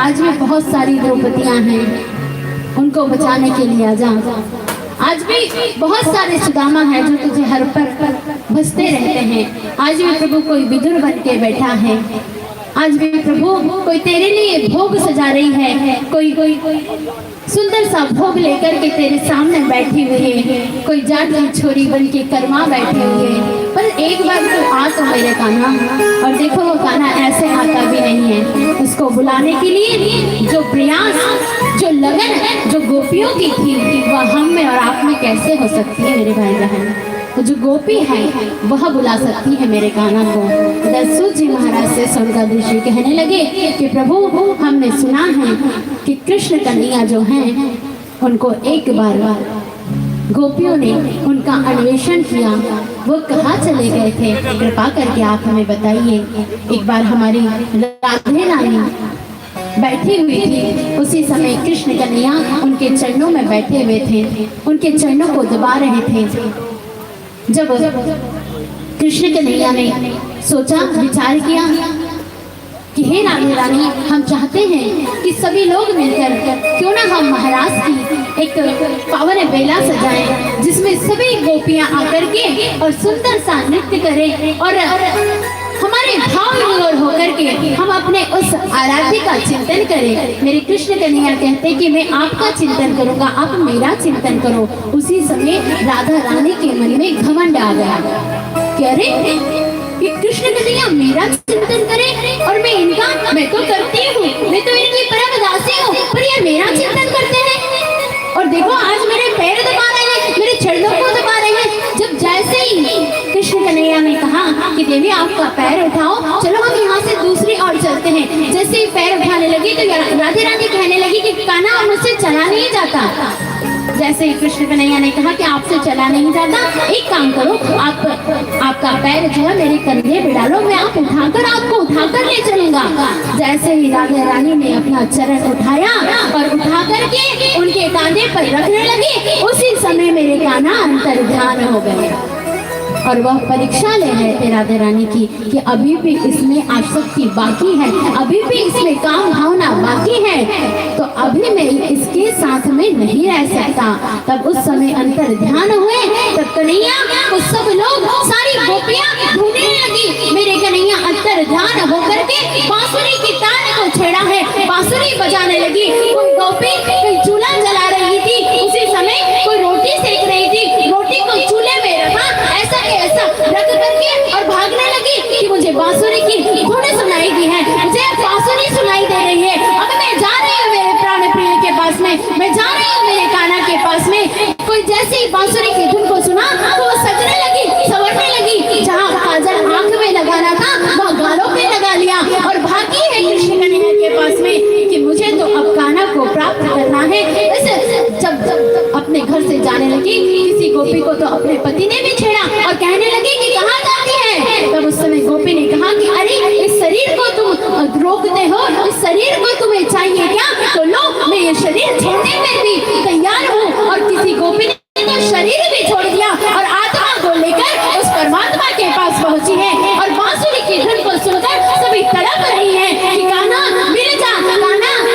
आज भी बहुत सारी द्रौपदियां हैं, उनको बचाने के लिए आ जा। आज भी बहुत सारे सुदामा हैं जो तुझे हर पर बसते रहते हैं। आज भी प्रभु कोई विदुर बन के बैठा है, आज भी प्रभु कोई तेरे लिए भोग सजा रही है, कोई सुंदर सा भोग लेकर के तेरे सामने बैठी हुई है, कोई जाट की छोरी बन के कर्मा बैठी हुई है। पर एक बार तो आ तो मेरे कान्हा। और देखो वो कान्हा ऐसे आता भी नहीं है। उसको बुलाने के लिए जो प्रयास, जो लगन जो गोपियों की थी वह हम में और आप में कैसे हो सकती है मेरे भाई बहन। तो जो गोपी है वह बुला सकती है मेरे कान्हा को। सूत जी महाराज से सोनका ऋषि कहने लगे कि प्रभु हमने सुना है कि कृष्ण कन्हैया जो हैं उनको एक बार गोपियों ने उनका अन्वेषण किया, वो कहाँ चले गए थे, कृपा करके आप हमें बताइए। एक बार हमारी राधे रानी बैठी हुई थी, उसी समय कृष्ण कन्हैया उनके चरणों में बैठे हुए थे, उनके चरणों को दबा रहे थे। जब कृष्ण कन्हैया ने सोचा, विचार किया कि हे राधे रानी, हम चाहते हैं कि सभी लोग मिलकर क्यों ना हम महाराज की एक पावन बेला सजाएं, जिसमें सभी गोपियां आकर के और सुंदर सा नृत्य करें और हमारे भाव विभोर होकर के हम अपने उस आराध्य का चिंतन करें। मेरे कृष्ण कन्हैया कहते कि मैं आपका चिंतन करूंगा, आप मेरा चिंतन करो। उसी समय राधा रानी के मन में घमंड आ गया कि अरे ये कृष्ण कन्हैया मेरा चिंतन करे और मैं तो करती हूँ, मैं तो इनकी परम दासी हूँ, पर ये मेरा चिंतन करते हैं। और देखो आज मेरे पैर दबा रहे हैं, मेरे चरणों को दबा रहे हैं। जब जैसे ही कृष्ण कन्हैया ने कहा कि देवी आपका पैर उठाओ, चलो हम यहाँ से दूसरी ओर चलते हैं। जैसे ही पैर उठाने लगी तो राधे रानी कहने लगी कि कान्हा मुझसे चला नहीं जाता। जैसे ही कृष्ण कन्हैया ने कहा कि आपसे चला नहीं जाता, एक काम करो, आपका पैर जो है मेरे कंधे पे डालो, मैं आपको उठाकर ले चलूंगा। जैसे ही राधा रानी ने अपना चरण उठाया और उठा करके उनके कांधे पर रखने लगी, उसी समय मेरे कान्हा अंतर्ध्यान हो गए। और वह परीक्षा ले रहे थे राधा रानी की कि अभी भी इसमें आसक्ति बाकी है, अभी भी इसमें काम भावना बाकी है, तो अभी मैं इसके साथ में नहीं रह सकता। तब उस समय अंतर ध्यान हुए, तब कन्हैया को सब लोग, सारी गोपियां ढूंढने लगी। मेरे कन्हैया अंतर ध्यान होकर के बांसुरी की तान को छेड़ा है, बांसुरी बजाने लगी। कोई गोपी कोई चूल्हा जला रही थी, उसी समय कोई रोटी सेक रही थी, रोटी को चूल्हे में रखा, ऐसा रख करके और भागने लगी कि मुझे बांसुरी की धुन सुनाई दी है, मुझे बांसुरी सुनाई दे रही है। अब मैं जा रही हूँ मेरे प्राण प्रिय के पास में, मैं जा रही हूँ मेरे कान्हा के पास में। कोई जैसे ही बांसुरी की धुन को सुना तो वो सजने लगी, संवरने लगी। जहाँ काजल आंख में लगाना था वह गालों पे लगा लिया और भागी है कृष्ण कन्हैया के पास में कि मुझे तो अब कान्हा को प्राप्त करना है। जब अपने घर से जाने लगी, किसी गोपी को तो अपने पति ने भी छेड़ा और कहने लगी कि कहाँ जाती है। तब उस समय गोपी ने कहा कि अरे इस शरीर को तुम रोकते हो, इस शरीर को तुम्हें चाहिए क्या, तो लो मैं ये शरीर छोड़ने में भी तैयार हूँ। और किसी गोपी ने तो शरीर भी छोड़ दिया और आत्मा को लेकर उस परमात्मा के पास पहुंची है। और बांसुरी की धुन को सुनकर सभी तड़प रही है कि कान्हा मिल जा, कान्हा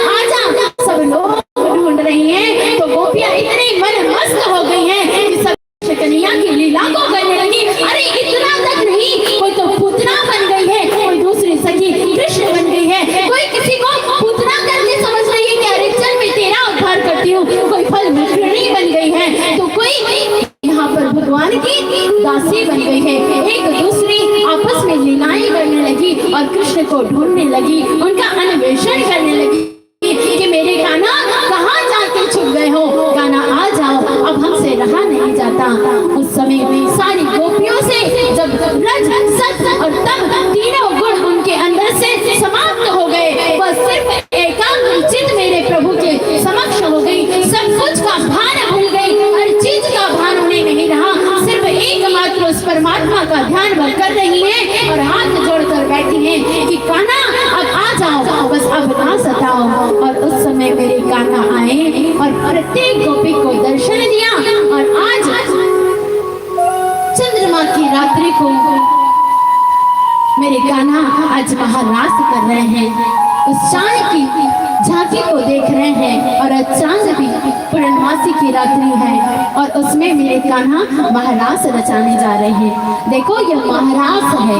आ जा। सब लोग ढूंढ रही हैं, तो गोपियां इतनी मन मस्त हो गई हैं कि सब कन्हैया की लीला को करने लगी। अरे इतना तक नहीं, कोई तो पूतना बन गई है, कोई दूसरी सखी कृष्ण बन गई है, कोई किसी को पूतना करके समझ रही है कि अरे चल मैं तेरा उद्धार करती हूँ, कोई फल मिश्रणी बन गई है, तो कोई यहाँ पर भगवान की दासी बन गई है। एक दूसरी आपस में लीलाएं करने लगी और कृष्ण को ढूंढने लगी, उनका अन्वेषण करने लगी कि मेरे कान्हा कहाँ जाके छुप गए हो, कान्हा आ जाओ, अब हमसे रहा नहीं जाता। उस समय सारी गोपियों से जब रज सत्य और तप तीनों गुण उनके अंदर से समाप्त हो गए, वह सिर्फ एकाग्र चित्त मेरे प्रभु के समक्ष हो गई। सब कुछ का भान भूल गई, हर चीज का भान उन्हें नहीं रहा, सिर्फ एकमात्र उस परमात्मा का ध्यान वह कर रही है और हाथ जोड़कर बैठी है कि कान्हा अब आ जाओ, बस अब ना सताओ। और उस समय मेरे कान्हा आए और प्रत्येक गोपी को दर्शन दिया। और आज चंद्रमा की रात्रि को मेरे कान्हा आज महारास कर रहे हैं। उस चांद की आज चांद भी पूर्णमासी की रात्रि है और उसमें मेरे कान्हा महारास रचाने जा रहे हैं। देखो ये महारास है,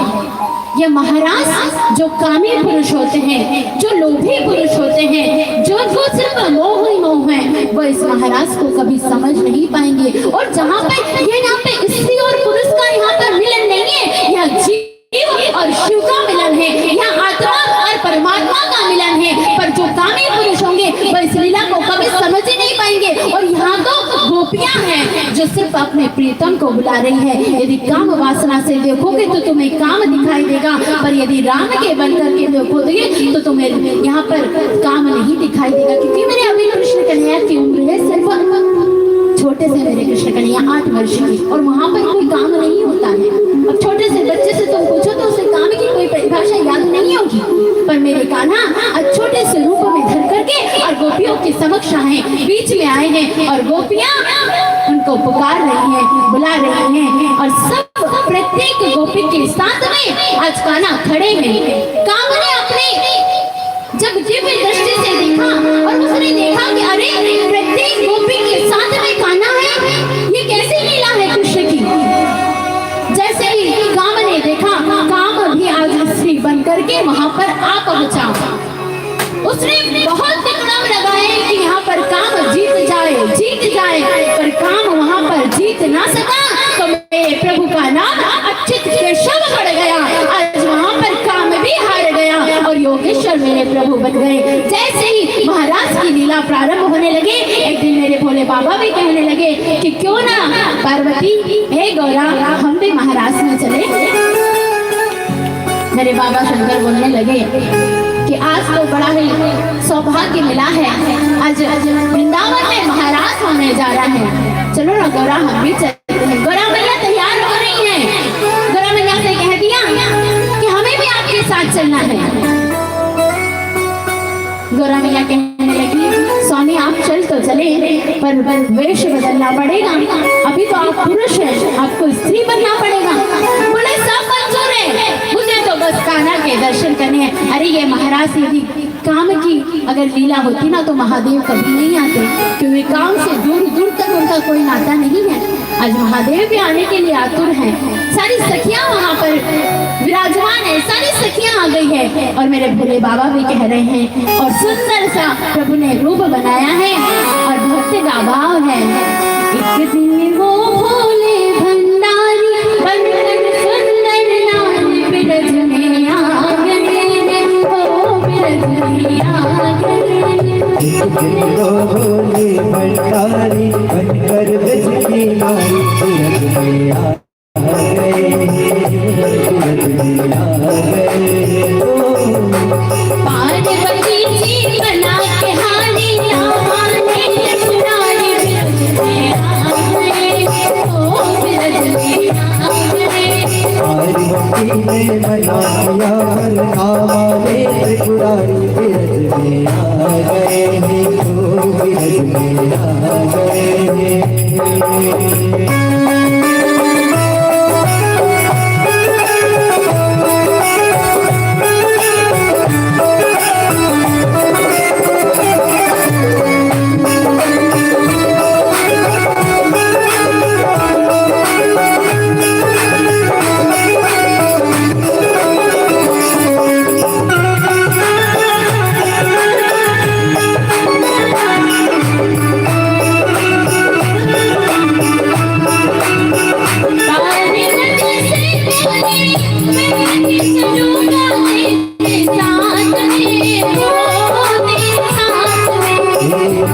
ये महाराज जो कामी पुरुष होते हैं, जो लोभी पुरुष होते हैं, जो सिर्फ मोह ही मोह है, वो इस महाराज को कभी समझ नहीं पाएंगे। और जहाँ पे ये यहाँ पे स्त्री और पुरुष का यहाँ पर मिलन नहीं है, यह जीव और शिव का मिलन है, यहाँ आत्मा और परमात्मा का मिलन है। पर जो कामी पुरुष होंगे वो इस लीला को कभी समझ ही नहीं पाएंगे। और यहाँ तो गोपियां हैं जो सिर्फ अपने प्रीतम को बुला रही है। यदि काम वासना से देखोगे तो तुम्हें काम दिखाई देगा, पर यदि राम के बन करके देखोगे तो तुम्हें यहाँ पर काम नहीं दिखाई देगा। क्योंकि मेरे अभी कृष्ण कन्हैया की उम्र है सिर्फ छोटे से मेरे कृष्ण कन्हैया 8 वर्ष की, और वहाँ पर कोई काम नहीं होता है। अब छोटे से बच्चे से तुम पूछो तो उसे काम की कोई परिभाषा याद नहीं होगी, पर मेरे कान्हा आज छोटे से रूप में धर करके और गोपियों के समक्ष आए, बीच में आए हैं और गोपियां उनको पुकार रही हैं, बुला रही हैं। और सब प्रत्येक गोपी के साथ में आज कान्हा खड़े हैं। काम ने अपने जब दिव्य दृष्टि से देखा और उसने देखा कि अरे प्रत्येक गोपी के साथ में कान्हा है, ये कैसी लीला है कृष्ण की। जैसे ही काम ने देखा, काम भी आज स्त्री बन करके वहां पर आ पहुंचा। उसने बहुत कदम लगाए कि यहाँ पर काम जीत जाए, पर काम वहां पर जीत ना सका तो मेरे प्रभु का नाम अच्युत केशव पड़ गया। आज वहां पर काम भी हार गया और योगेश्वर मेरे प्रभु बन गए। जैसे ही महाराज की लीला प्रारंभ होने लगे, एक दिन मेरे भोले बाबा भी कहने लगे कि क्यों ना पार्वती, हे गौरा, हम भी महाराज में चले। मेरे बाबा शंकर बोलने लगे कि आज तो बड़ा ही सौभाग्य मिला है, आज वृंदावन में महाराज होने जा रहा है, चलो ना गौरा हम भी चलते हैं। गौरा मैया तैयार हो रही है। गौरा मैया से कह दिया कि हमें भी आपके साथ चलना है। गौरा मैया कहने लगी स्वामी आप चल तो चले, पर वेश बदलना पड़ेगा, अभी तो आप पुरुष हैं, आपको स्त्री बनना पड़ेगा। बोले सब मंजूर है, मुझे तो बस कान्हा के दर्शन करने हैं। अरे ये महाराज यदि काम की अगर लीला होती ना तो महादेव कभी नहीं आते, क्योंकि काम से दूर दूर तक उनका कोई नाता नहीं है। आज महादेव भी आने के लिए आतुर हैं। सारी सखियां वहां पर विराजमान है, सारी सखियां आ गई है और मेरे भोले बाबा भी कह रहे हैं। और सुंदर सा प्रभु ने रूप बनाया है और भक्ति का भाव है। एक दिन वो भोले भंडारी बनकर सुंदर लाल बिरज में आ गए, ओ बिरज में आ गए। भोले भंडारी बनकर ब्रज की लाल बिरज में आ पार्वती जी बना के हारी लाने सुनारी बिरज में आ गए, ओ बिरज में आ गए। पार्वती ने बनाया नामा रे त्रिपुरारी बिरज में आ गए, ओ बिरज में आ गए।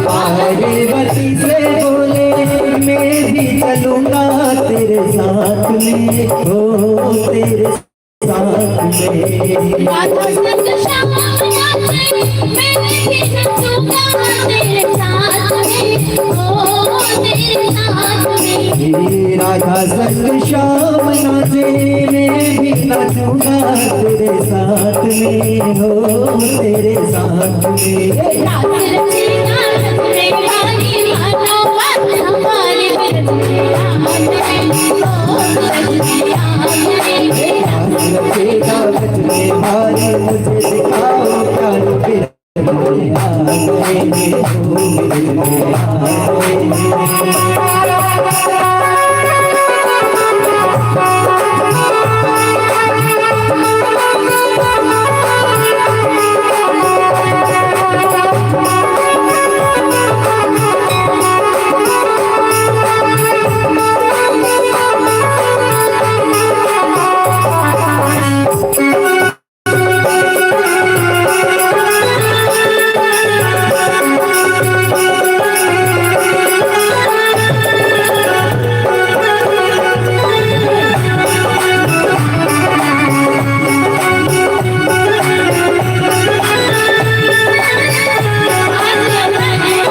पार्वती से बोले मैं भी चलूंगा तेरे साथ में, हो तेरे साथ में। राधा संग श्याम मैं भी चलूंगा तेरे साथ में, ओ तेरे साथ में। राधा संग श्याम नाचे मैं भी नाचूंगा तेरे साथ में, हो तेरे साथ में। मुझे दिखाओ प्यार गए हो ब्रिज में आ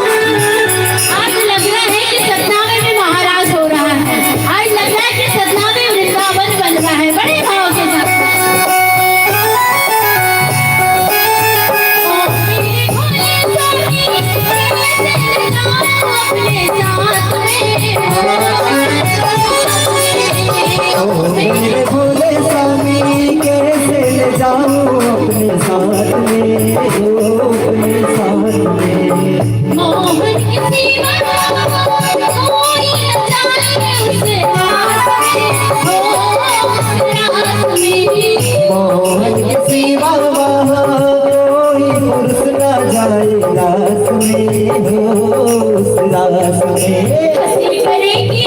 आज लग रहा है कि सतना में भी महाराज हो रहा है। आज लग रहा है कि सतना में वृंदावन बन रहा है। बड़े भाव के साथ मेरे भोले स्वामी कैसे ले जाऊं अपने साथ में हो अपने साथ में मोहन की सीमा कोई न जाने उसे रात में हो रात में मोहन के सिवा वहाँ कोई पुरुष न जाए रास में हो उस रास में हंसी करेगी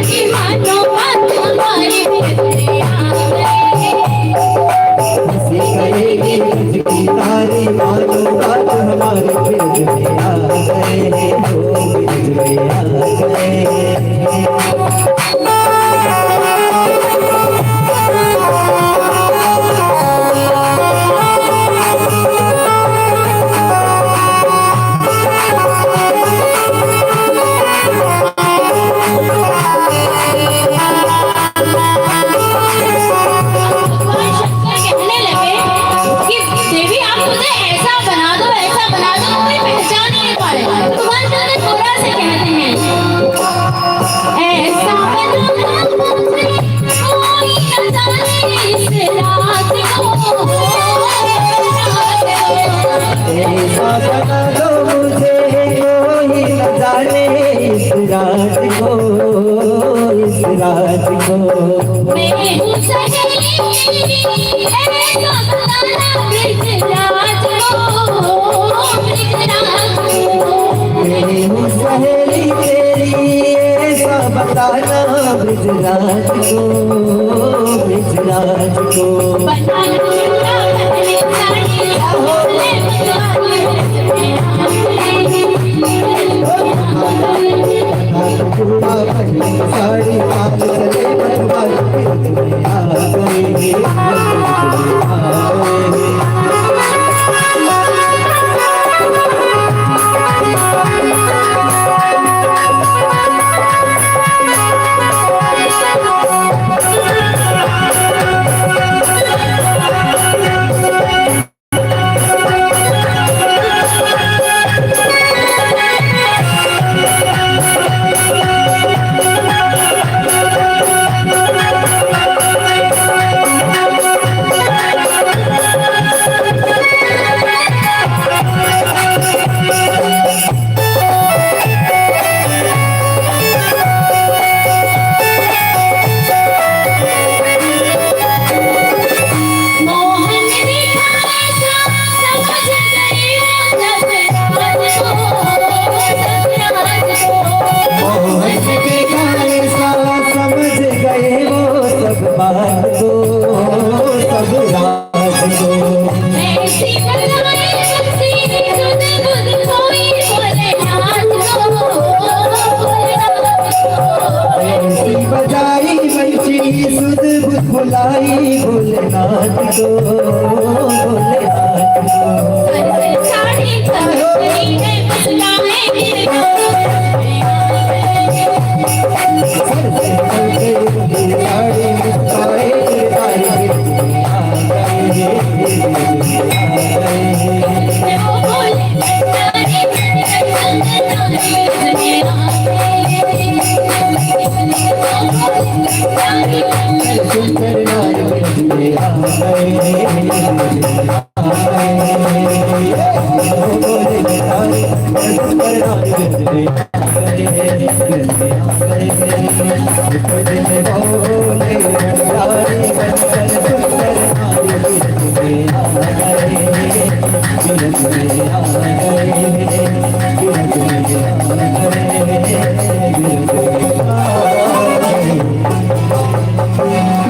की मानो बात हमारे भीतर आ गए। हंसी करेगी की तारी मानो बात हमारे ब्रिज में आ गए हो ब्रिज में आ गए भगवान शंकर कहने लगे कि देवी आप मुझे ऐसा बना दो कोई पहचान ही नहीं पाए। भगवान शंकर थोड़ा से कहते हैं ऐसा बना मुझे कोई न जाने इस रात को ऐसा बना दो मुझे कोई न जाने इस रात को इस रात को मैं हूँ सहेली ऐसा बताना ब्रिजराज को मैं हूँ सहेली तेरी ऐसा बताना ब्रिजराज को ब्रिजराज को बना लूंगा बदले साड़ी बोले पूरा पहली साड़ी आप चले बचवा ब्रिज में आ गए ब्रिज में आ गए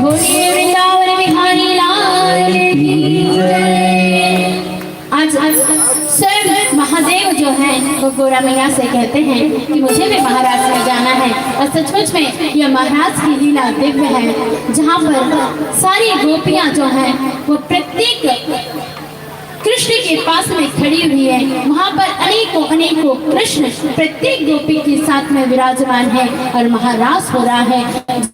बोलिए वृंदावन बिहारी लाल की जय। आज स्वयं महादेव जो हैं वो गोरा मैया से कहते हैं कि मुझे भी महाराज में जाना है। और सचमुच में यह महाराज की लीला दिव्य है, जहाँ पर सारी गोपियाँ जो हैं वो प्रत्येक कृष्ण के पास में खड़ी हुई है। वहाँ पर अनेकों अनेकों कृष्ण प्रत्येक गोपी के साथ में विराजमान है और महारास हो रहा है।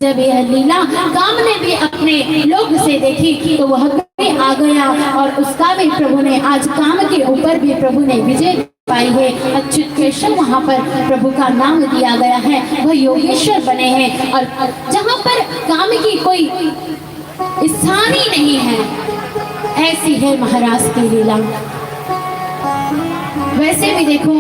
जब यह लीला काम ने भी अपने लोग से देखी तो वह भी आ गया और उसका भी प्रभु ने आज काम के ऊपर भी प्रभु ने विजय पाई है। अच्युत केशव वहाँ पर प्रभु का नाम दिया गया है, वह योगेश्वर बने हैं। और जहाँ पर काम की कोई स्थान ही नहीं है, ऐसी है महाराज की लीला। वैसे भी देखो,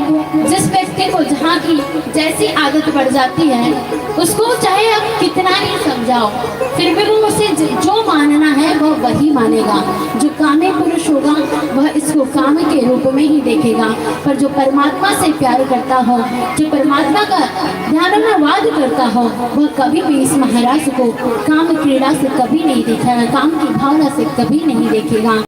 जिस व्यक्ति को जहाँ की जैसी आदत पड़ जाती है उसको चाहे आप कितना ही समझाओ फिर भी वो उसे जो मानना है वह वही मानेगा। जो कामी पुरुष होगा वह इसको काम के रूप में ही देखेगा, पर जो परमात्मा से प्यार करता हो, जो परमात्मा का ध्यानवाद करता हो, वह कभी भी इस महाराज को काम क्रीड़ा से कभी नहीं देखेगा, काम की भावना से कभी नहीं देखेगा।